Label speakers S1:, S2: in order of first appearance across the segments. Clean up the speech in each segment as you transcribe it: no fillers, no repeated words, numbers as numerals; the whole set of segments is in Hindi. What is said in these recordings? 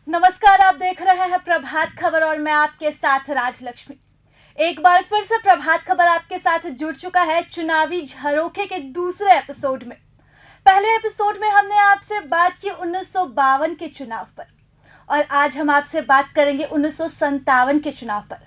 S1: नमस्कार, आप देख रहे हैं प्रभात खबर और मैं आपके साथ राजलक्ष्मी। एक बार फिर से प्रभात खबर आपके साथ जुड़ चुका है चुनावी झरोखे के दूसरे एपिसोड में। पहले एपिसोड में हमने आपसे बात की 1952 के चुनाव पर और आज हम आपसे बात करेंगे 1957 के चुनाव पर।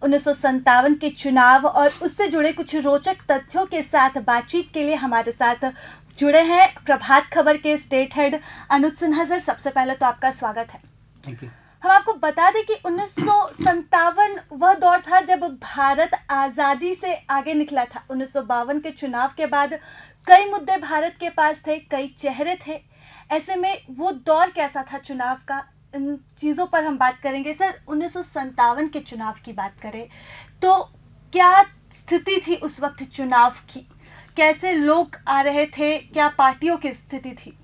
S1: 1957 के चुनाव और उससे जुड़े कुछ रोचक तथ्यों के साथ बातचीत के लिए हमारे साथ जुड़े हैं प्रभात खबर के स्टेट हेड अनुज सिन्हा सर। सबसे पहले तो आपका स्वागत है।
S2: Thank you.
S1: हम आपको बता दें कि 1957 वह दौर था जब भारत आज़ादी से आगे निकला था। 1952 के चुनाव के बाद कई मुद्दे भारत के पास थे, कई चेहरे थे। ऐसे में वो दौर कैसा था चुनाव का, इन चीज़ों पर हम बात करेंगे। सर, 1957 के चुनाव की बात करें तो क्या स्थिति थी उस वक्त चुनाव की? कैसे लोग आ रहे थे, क्या पार्टियों की स्थिति थी?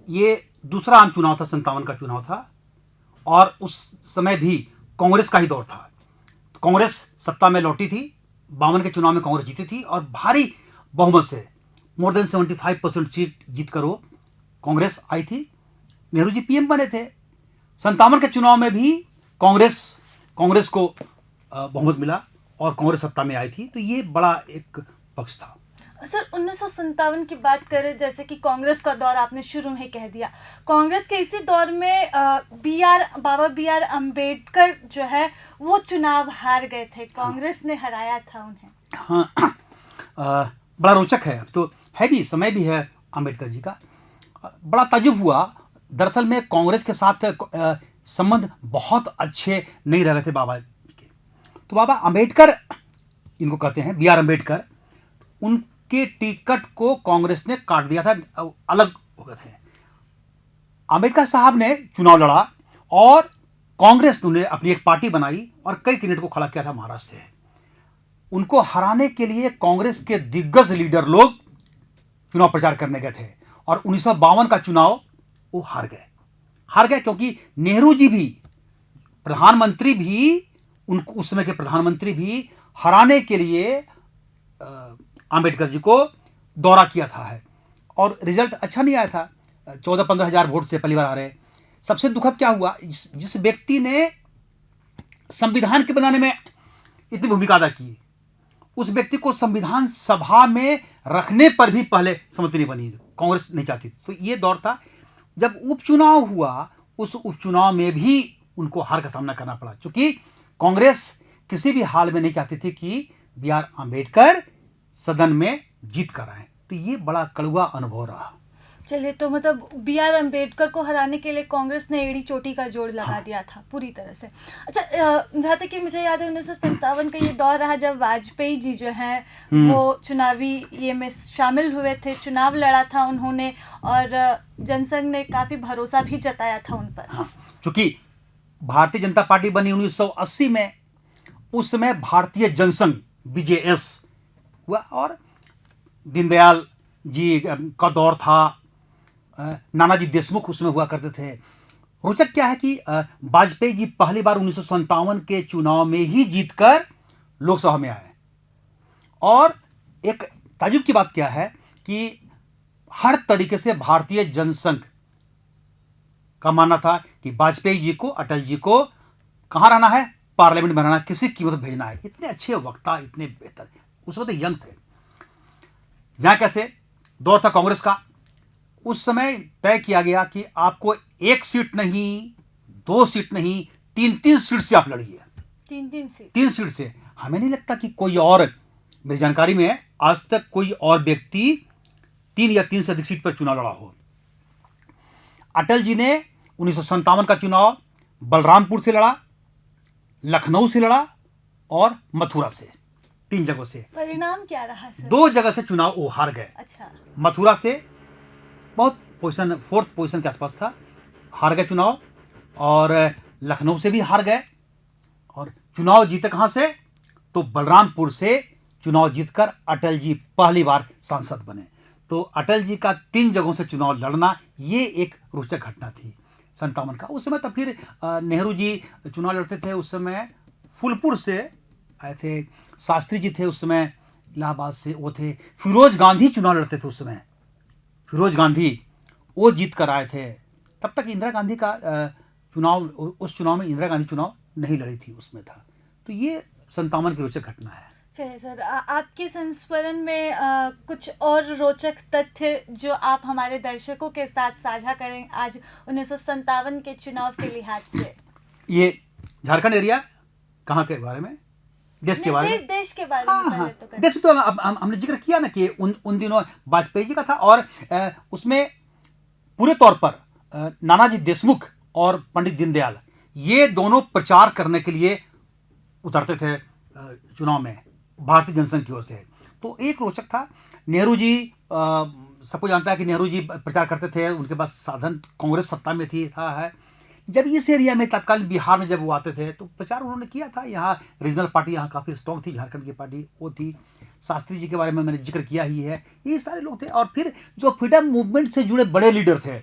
S2: ये दूसरा आम चुनाव था, 57 का चुनाव था और उस समय भी कांग्रेस का ही दौर था। कांग्रेस सत्ता में लौटी थी। 52 के चुनाव में कांग्रेस जीती थी और भारी बहुमत से मोर देन 75% सीट जीत कर वो कांग्रेस आई थी। नेहरू जी पीएम बने थे। 57 के चुनाव में भी कांग्रेस को बहुमत मिला और कांग्रेस सत्ता में आई थी। तो ये बड़ा एक पक्ष था।
S1: सर, 1957 की बात करें, जैसे कि कांग्रेस का दौर आपने शुरू में ही कह दिया। कांग्रेस के इसी दौर में बाबा बी आर अम्बेडकर जो है वो चुनाव हार गए थे। कांग्रेस ने हराया था उन्हें।
S2: हाँ, बड़ा रोचक है। अब तो है भी, समय भी है अम्बेडकर जी का। बड़ा ताज्जुब हुआ। दरअसल में कांग्रेस के साथ संबंध बहुत अच्छे नहीं रह रहे थे बाबा जी के। तो बाबा अम्बेडकर, इनको कहते हैं बी आर अम्बेडकर, उनके टिकट को कांग्रेस ने काट दिया था, अलग हो गए थे। अम्बेडकर साहब ने चुनाव लड़ा और कांग्रेस ने अपनी एक पार्टी बनाई और कई कैंडिडेट को खड़ा किया था महाराष्ट्र से। उनको हराने के लिए कांग्रेस के दिग्गज लीडर लोग चुनाव प्रचार करने गए थे और 1952 का चुनाव वो हार गए क्योंकि नेहरू जी भी, प्रधानमंत्री भी, उनको उस समय के प्रधानमंत्री भी हराने के लिए अम्बेडकर जी को दौरा किया था है और रिजल्ट अच्छा नहीं आया था। 14-15 हज़ार वोट से पहली बार आ रहे। सबसे दुखद क्या हुआ, जिस व्यक्ति ने संविधान के बनाने में इतनी भूमिका अदा की, उस व्यक्ति को संविधान सभा में रखने पर भी पहले सहमति नहीं बनी। कांग्रेस नहीं चाहती थी। तो ये दौर था। जब उपचुनाव हुआ, उस उपचुनाव में भी उनको हार का सामना करना पड़ा, क्योंकि कांग्रेस किसी भी हाल में नहीं चाहती थी कि बी आर अम्बेडकर सदन में जीत कर आए। तो ये बड़ा कड़वा अनुभव रहा।
S1: चलिए, तो मतलब बी आर अम्बेडकर को हराने के लिए कांग्रेस ने एड़ी चोटी का जोड़ लगा दिया था पूरी तरह से। अच्छा, जहाँ तक कि मुझे याद है 1957 का ये दौर रहा जब वाजपेयी जी जो हैं वो चुनावी ये में शामिल हुए थे, चुनाव लड़ा था उन्होंने और जनसंघ ने काफ़ी भरोसा भी जताया था उन पर।
S2: हाँ, चूँकि भारतीय जनता पार्टी बनी 1980 में, उस समय भारतीय जनसंघ BJS हुआ और दीनदयाल जी का दौर था। नानाजी देशमुख उसमें हुआ करते थे। रोचक क्या है कि वाजपेयी जी पहली बार 1957 के चुनाव में ही जीतकर लोकसभा में आए। और एक ताज्जुब की बात क्या है कि हर तरीके से भारतीय जनसंघ का मानना था कि वाजपेयी जी को, अटल जी को कहाँ रहना है, पार्लियामेंट में रहना, किसी कीमत भेजना है। इतने अच्छे वक्ता, इतने बेहतर, उस वक्त यंग थे। जहाँ कैसे दौर था कांग्रेस का, उस समय तय किया गया कि आपको एक सीट नहीं, 2 सीट नहीं, 3 सीट से आप लड़िए। 3 सीट से। हमें नहीं लगता कि कोई और, मेरी जानकारी में आज तक कोई और व्यक्ति 3 या 3 से अधिक सीट पर चुनाव लड़ा हो। अटल जी ने 1957 का चुनाव बलरामपुर से लड़ा, लखनऊ से लड़ा और मथुरा से। 3 जगहों से।
S1: परिणाम क्या रहा सर?
S2: 2 जगह से चुनाव वो हार गए।
S1: अच्छा।
S2: मथुरा से बहुत पोजीशन, 4th पोजीशन के आसपास था, हार गए चुनाव। और लखनऊ से भी हार गए। और चुनाव जीते कहाँ से? तो बलरामपुर से चुनाव जीतकर अटल जी पहली बार सांसद बने। तो अटल जी का 3 जगहों से चुनाव लड़ना, ये एक रोचक घटना थी 57 का। उस समय तो फिर नेहरू जी चुनाव लड़ते थे। उस समय फूलपुर से आए थे, शास्त्री जी थे उस समय इलाहाबाद से, वो थे। फिरोज गांधी चुनाव लड़ते थे उस समय, फिरोज गांधी वो जीत कर आए थे। तब तक इंदिरा गांधी का चुनाव, उस चुनाव में इंदिरा गांधी चुनाव नहीं लड़ी थी, उसमें था। तो ये 57 की रोचक घटना है।
S1: चलिए सर, आपके संस्मरण में कुछ और रोचक तथ्य जो आप हमारे दर्शकों के साथ साझा करें आज 1957 के चुनाव के लिहाज से।
S2: ये झारखंड एरिया कहाँ के बारे में? देश के बारे में?
S1: देश के बारे में पहले तो करें।
S2: देश में तो हमने जिक्र किया ना कि उन दिनों वाजपेयी जी का था, और उसमें पूरे तौर पर नानाजी देशमुख और पंडित दीनदयाल ये दोनों प्रचार करने के लिए उतरते थे चुनाव में भारतीय जनसंघ की ओर से। तो एक रोचक था, नेहरू जी, सबको जानता है कि नेहरू जी प्रचार करते थे, उनके पास साधन, कांग्रेस सत्ता में थी था है। जब इस एरिया में तत्कालीन बिहार में जब वो आते थे तो प्रचार उन्होंने किया था। यहाँ रीजनल पार्टी यहाँ काफ़ी स्ट्रॉन्ग थी, झारखंड की पार्टी वो थी। शास्त्री जी के बारे में मैंने जिक्र किया ही है। ये सारे लोग थे, और फिर जो फ्रीडम मूवमेंट से जुड़े बड़े लीडर थे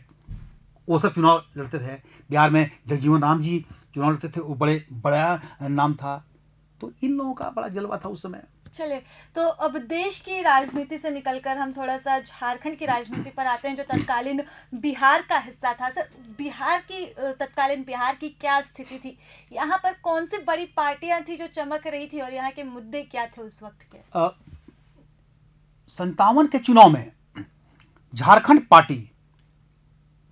S2: वो सब चुनाव लड़ते थे। बिहार में जगजीवन राम जी चुनाव लड़ते थे, वो बड़ा नाम था। तो इन लोगों का बड़ा जलवा था उस समय।
S1: चलिए, तो अब देश की राजनीति से निकलकर हम थोड़ा सा झारखंड की राजनीति पर आते हैं, जो तत्कालीन बिहार का हिस्सा था। सर, तत्कालीन बिहार की क्या स्थिति थी? यहाँ पर कौन सी बड़ी पार्टियां थी जो चमक रही थी, और यहाँ के मुद्दे क्या थे उस वक्त के?
S2: 57 के चुनाव में झारखंड पार्टी,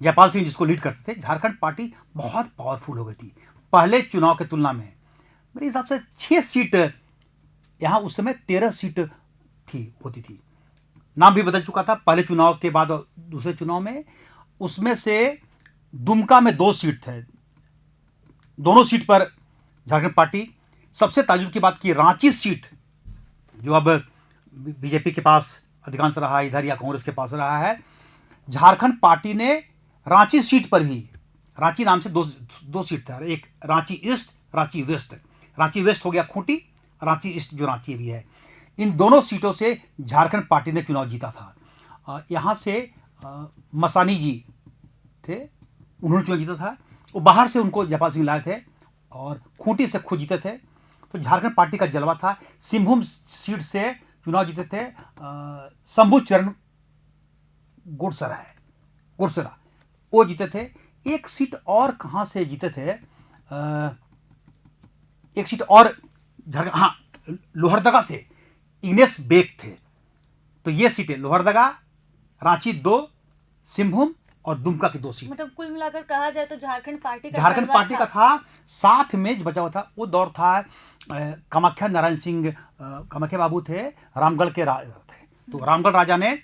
S2: जयपाल सिंह जिसको लीड करते थे, झारखंड पार्टी बहुत पावरफुल हो गई थी पहले चुनाव के तुलना में। मेरे हिसाब से 6 सीट, यहाँ उस समय 13 सीट होती थी। नाम भी बदल चुका था पहले चुनाव के बाद दूसरे चुनाव में। उसमें से दुमका में 2 सीट थे, दोनों सीट पर झारखंड पार्टी। सबसे ताजुब की बात की, रांची सीट जो अब बीजेपी के पास अधिकांश रहा है इधर, या कांग्रेस के पास रहा है, झारखंड पार्टी ने रांची सीट पर भी, रांची नाम से दो सीट था, एक Ranchi East, Ranchi West. Ranchi West हो गया खूंटी, रांची ईस्ट जो रांची भी है, इन दोनों सीटों से झारखंड पार्टी ने चुनाव जीता था। यहाँ से मसानी जी थे, उन्होंने चुनाव जीता था। वो बाहर से उनको जयपाल सिंह लाए थे, और खूंटी से खुद जीते थे। तो झारखंड पार्टी का जलवा था। सिंहभूम सीट से चुनाव जीते थे शंभू चरण गुड़सरा, वो जीते थे। एक सीट और कहाँ से जीते थे, एक सीट और झारखंड, हाँ, लोहरदगा से इग्नेस बेक थे। तो ये सीटें लोहरदगा, रांची 2, सिंहभूम और दुमका की 2 सीट।
S1: मतलब कुल मिलाकर कहा जाए तो झारखंड पार्टी
S2: का था। साथ में जो बचा हुआ था वो दौर था कामाख्या नारायण सिंह, कामाख्या बाबू थे, रामगढ़ के राजा थे। तो रामगढ़ राजा ने,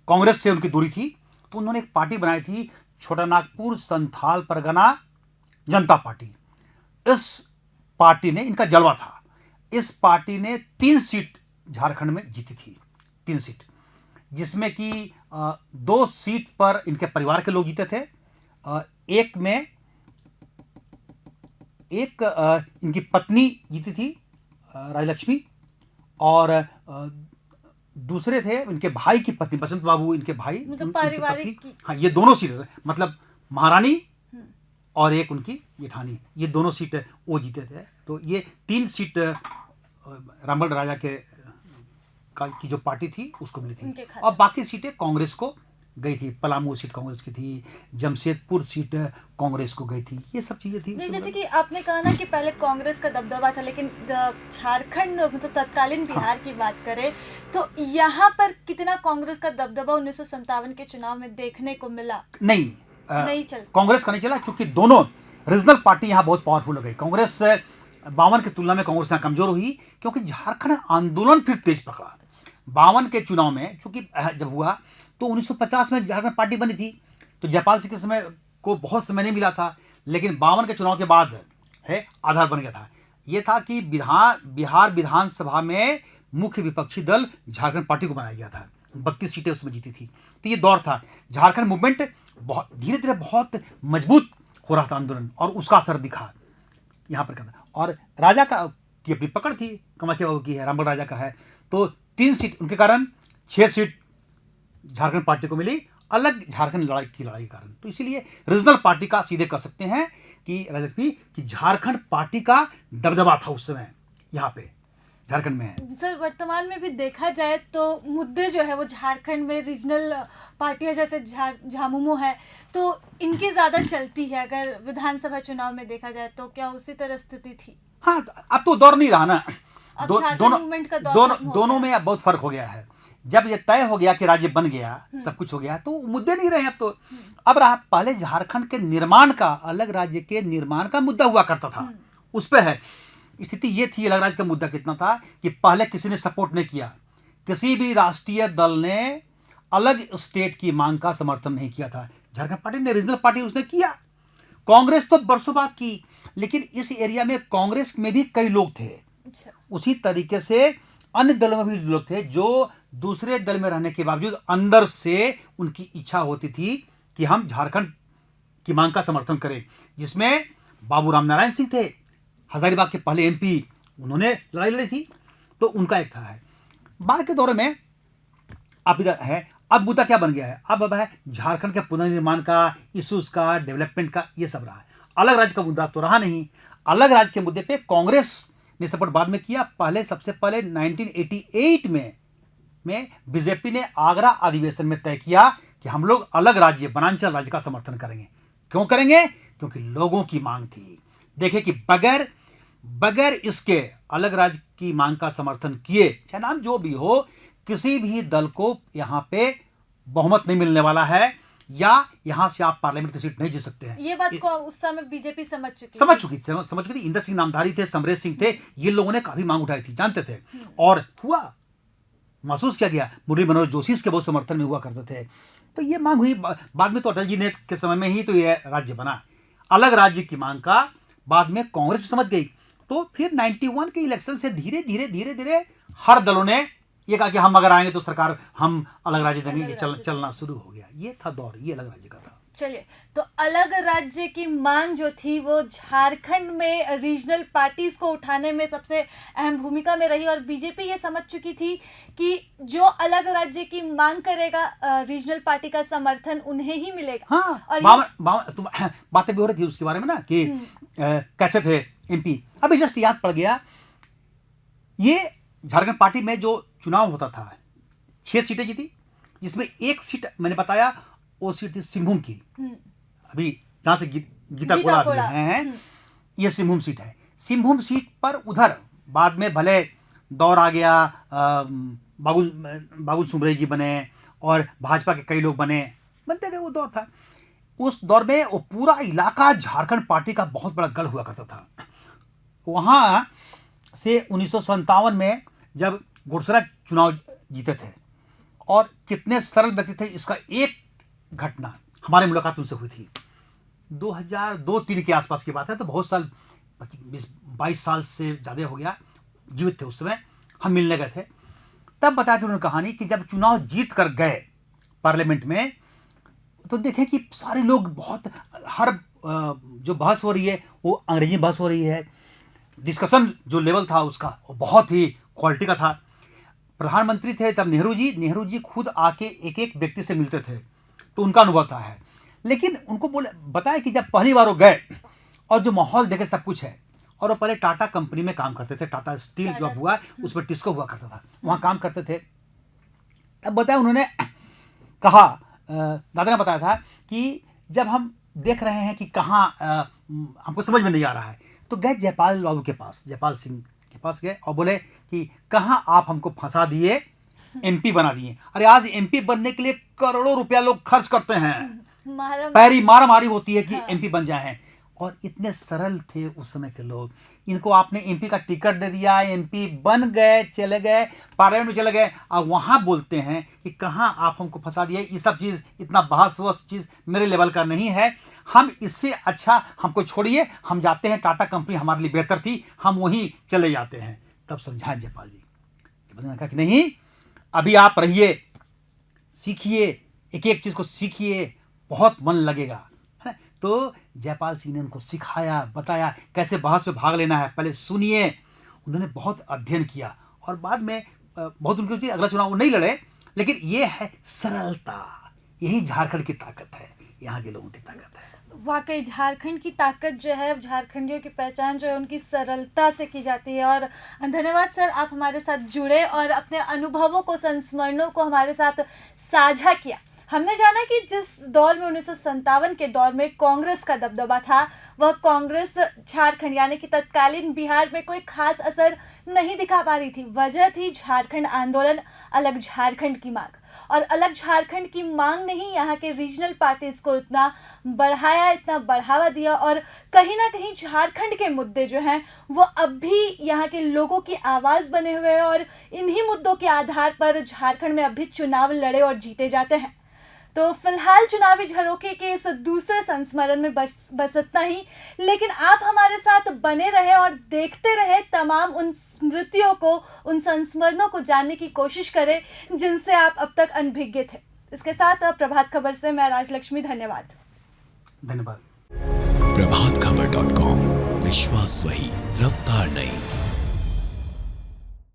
S2: कांग्रेस से उनकी दूरी थी, तो उन्होंने एक पार्टी बनाई थी, छोटा नागपुर संथाल परगना जनता पार्टी। इस पार्टी ने, इनका जलवा था, इस पार्टी ने 3 सीट झारखंड में जीती थी, 3 सीट, जिसमें कि 2 सीट पर इनके परिवार के लोग जीते थे। एक में इनकी पत्नी जीती थी राजलक्ष्मी, और दूसरे थे इनके भाई की पत्नी, बसंत बाबू इनके भाई,
S1: मतलब पारिवारिक।
S2: हाँ, ये दोनों सीट, मतलब महारानी और एक उनकी जेठानी, ये दोनों सीट वो जीते थे। तो ये 3 सीट रामगढ़ राजा की जो पार्टी थी उसको मिली थी, और बाकी सीटें कांग्रेस को गई थी। पलामू सीट कांग्रेस की थी, जमशेदपुर सीट कांग्रेस को गई थी, ये सब चीजें थी।
S1: नहीं, जैसे कि आपने कहा ना कि पहले कांग्रेस का दबदबा था, लेकिन झारखंड, मतलब तत्कालीन बिहार की बात करें तो यहाँ पर कितना कांग्रेस का दबदबा 1957 के चुनाव में देखने को मिला?
S2: नहीं
S1: चल,
S2: कांग्रेस का नहीं चला, क्योंकि दोनों रीजनल पार्टी यहाँ बहुत पावरफुल हो गई। कांग्रेस 52 की तुलना में कांग्रेस यहाँ कमजोर हुई, क्योंकि झारखंड आंदोलन फिर तेज पकड़ा। 52 के चुनाव में चूंकि जब हुआ तो 1950 में झारखंड पार्टी बनी थी, तो जयपाल सिंह के समय को बहुत समय नहीं मिला था, लेकिन 52 के चुनाव के बाद आधार बन गया था। ये था कि बिहार विधानसभा में मुख्य विपक्षी दल झारखंड पार्टी को बनाया गया था, 32 सीटें उसमें जीती थी। तो ये दौर था, झारखंड मूवमेंट बहुत धीरे धीरे बहुत मजबूत हो रहा था आंदोलन, और उसका असर दिखा यहाँ पर करना। और राजा की अपनी पकड़ थी, कामाख्या बाबू की है, रामगढ़ राजा का है। तो 3 सीट उनके कारण, 6 सीट झारखंड पार्टी को मिली, अलग झारखंड लड़ाई के कारण। तो इसीलिए रीजनल पार्टी का सीधे कह सकते हैं कि राजलक्ष्मी कि झारखंड पार्टी का दबदबा था उस समय यहाँ पे। झारखंड में है।
S1: सर, वर्तमान में भी देखा जाए तो मुद्दे जो है वो झारखंड में रीजनल पार्टियां जैसे झामुमो है तो इनकी ज़्यादा चलती है। अगर विधानसभा चुनाव में देखा जाए तो क्या उसी तरह स्थिति थी?
S2: हाँ, अब तो दौर नहीं रहा ना।
S1: अब झारखंड
S2: दोनों
S1: मूवमेंट का दौर खत्म हो
S2: दोनों
S1: गया।
S2: में अब बहुत फर्क हो गया है। जब ये तय हो गया कि राज्य बन गया, सब कुछ हो गया, तो मुद्दे नहीं रहे अब तो। अब रहा पहले झारखंड के निर्माण का, अलग राज्य के निर्माण का मुद्दा हुआ करता था, उस पे है। स्थिति ये थी, अलग राज्य का मुद्दा कितना था कि पहले किसी ने सपोर्ट नहीं किया, किसी भी राष्ट्रीय दल ने अलग स्टेट की मांग का समर्थन नहीं किया था। झारखंड पार्टी ने, रीजनल पार्टी, उसने किया। कांग्रेस तो बरसों बाद की, लेकिन इस एरिया में कांग्रेस में भी कई लोग थे। उसी तरीके से अन्य दलों में भी लोग थे जो दूसरे दल में रहने के बावजूद अंदर से उनकी इच्छा होती थी कि हम झारखंड की मांग का समर्थन करें, जिसमें बाबू रामनारायण सिंह थे, हजारीबाग के पहले एमपी, उन्होंने लड़ाई लड़ी थी, तो उनका एक था है। बाद के दौर में अब इधर है, अब मुद्दा क्या बन गया है, अब है झारखंड के पुनर्निर्माण का, इश्यूज का, डेवलपमेंट का, ये सब रहा है। अलग राज्य का मुद्दा तो रहा नहीं। अलग राज्य के मुद्दे पे कांग्रेस ने सपोर्ट बाद में किया। पहले, सबसे पहले 1988 में बीजेपी ने आगरा अधिवेशन में तय किया कि हम लोग अलग राज्य, वनांचल राज्य का समर्थन करेंगे। क्यों करेंगे? क्योंकि लोगों की मांग थी। देखिए कि बगैर इसके अलग राज्य की मांग का समर्थन किए, चाहे नाम जो भी हो, किसी भी दल को यहां पे बहुमत नहीं मिलने वाला है, या यहां से आप पार्लियामेंट की सीट नहीं जीत सकते हैं।
S1: ये बात को उस समय बीजेपी समझ चुकी
S2: थी। इंदर सिंह नामधारी थे, समरेश सिंह थे, ये लोगों ने काफी मांग उठाई थी, जानते थे, और हुआ, महसूस किया गया। मुरली मनोहर जोशी इसके बहुत समर्थन में हुआ करते थे। तो ये मांग हुई। बाद में तो अटल जी ने के समय में ही तो ये राज्य बना। अलग राज्य की मांग का बाद में कांग्रेस भी समझ गई। तो फिर 91 के इलेक्शन से धीरे धीरे हर दलों ने ये कहा कि हम अगर आएंगे तो सरकार, हम अलग राज्य देंगे। ये चलना शुरू हो गया। ये था दौर, ये अलग राज्य का था।
S1: चलिए, तो अलग राज्य की मांग जो थी वो झारखंड में रीजनल पार्टीज को उठाने में सबसे अहम भूमिका में रही, और बीजेपी ये समझ चुकी थी कि जो अलग राज्य की मांग करेगा, रीजनल पार्टी का समर्थन उन्हें ही मिलेगा।
S2: हाँ,
S1: और
S2: बातें भी हो रही थी उसके बारे में ना कि कैसे थे एमपी। अभी जस्ट याद पड़ गया, ये झारखंड पार्टी में जो चुनाव होता था, 6 सीटें जीती, जिसमें एक सीट मैंने बताया, वो सीट थी सिंहभूम की। अभी जहां से गीता कोड़ा हैं, ये सिंहभूम सीट है। सिंहभूम सीट पर उधर बाद में भले दौर आ गया, बाबुल सुमरे जी बने और भाजपा के कई लोग बनते गए, वो दौर था। उस दौर में वो पूरा इलाका झारखंड पार्टी का बहुत बड़ा गढ़ हुआ करता था। वहां से 1957 में जब गुड़सरा चुनाव जीते थे, और कितने सरल व्यक्ति थे, इसका एक घटना हमारी मुलाकात उनसे हुई थी 2002-3 के आसपास की बात है। तो बहुत साल, 22 साल से ज़्यादा हो गया, जीवित थे उस समय, हम मिलने गए थे। तब बताया था उन्होंने कहानी कि जब चुनाव जीत कर गए पार्लियामेंट में, तो देखें कि सारे लोग बहुत, हर जो बहस हो रही है वो अंग्रेजी में बहस हो रही है। डिस्कशन जो लेवल था उसका वो बहुत ही क्वालिटी का था। प्रधानमंत्री थे तब नेहरू जी खुद आके एक एक व्यक्ति से मिलते थे, तो उनका अनुभव था है। लेकिन उनको बताया कि जब पहली बार वो गए और जो माहौल देखे, सब कुछ है, और वो पहले टाटा कंपनी में काम करते थे, टाटा स्टील जो हुआ उस पर टिस्को हुआ करता था, वहाँ काम करते थे। तब बताया उन्होंने, कहा, दादा ने बताया था कि जब हम देख रहे हैं कि कहाँ हमको समझ में नहीं आ रहा है, तो गए जयपाल बाबू के पास, जयपाल सिंह के पास गए और बोले कि कहाँ आप हमको फंसा दिए, एमपी बना दिए। अरे आज एमपी बनने के लिए करोड़ों रुपया लोग खर्च करते हैं, पैरी मारामारी होती है कि एमपी बन जाए। और इतने सरल थे उस समय के लोग। इनको आपने एमपी का टिकट दे दिया, एमपी बन गए, चले गए, पार्लियामेंट में चले गए, और वहाँ बोलते हैं कि कहाँ आप हमको फंसा दिए। ये सब चीज़, इतना बहस चीज़ मेरे लेवल का नहीं है। हम इससे अच्छा, हमको छोड़िए, हम जाते हैं, टाटा कंपनी हमारे लिए बेहतर थी, हम वहीं चले जाते हैं। तब समझाएं जयपाल जी। जयपाल जी ने कहा कि नहीं, अभी आप रहिए, सीखिए, एक एक चीज़ को सीखिए, बहुत मन लगेगा, है ना। तो जयपाल सिंह ने उनको सिखाया, बताया कैसे बहस में भाग लेना है, पहले सुनिए। उन्होंने बहुत अध्ययन किया, और बाद में बहुत उनकी रुचि, अगला चुनाव वो नहीं लड़े। लेकिन ये है सरलता, यही झारखंड की ताकत है, यहाँ के लोगों की ताकत है।
S1: वाकई झारखंड की ताकत जो है, झारखंडियों की पहचान जो है उनकी सरलता से की जाती है। और धन्यवाद सर, आप हमारे साथ जुड़े और अपने अनुभवों को, संस्मरणों को हमारे साथ साझा किया। हमने जाना कि जिस दौर में 1957 के दौर में कांग्रेस का दबदबा था, वह कांग्रेस झारखंड यानी कि तत्कालीन बिहार में कोई खास असर नहीं दिखा पा रही थी। वजह थी झारखंड आंदोलन, अलग झारखंड की मांग। और अलग झारखंड की मांग ने ही यहाँ के रीजनल पार्टीज को इतना बढ़ाया, इतना बढ़ावा दिया। और कहीं ना कहीं झारखंड के मुद्दे जो हैं वो अब भी यहाँ के लोगों की आवाज़ बने हुए हैं और इन्हीं मुद्दों के आधार पर झारखंड में अब भी चुनाव लड़े और जीते जाते हैं। तो फिलहाल चुनावी झरोखे के इस दूसरे संस्मरण में बस इतना ही। लेकिन आप हमारे साथ बने रहे और देखते रहे, तमाम उन स्मृतियों को, उन संस्मरणों को जानने की कोशिश करें जिनसे आप अब तक अनभिज्ञ थे। इसके साथ प्रभात खबर से मैं राजलक्ष्मी, धन्यवाद।
S2: धन्यवाद।
S3: प्रभातखबर.com, विश्वास वही, रफ्तार नहीं।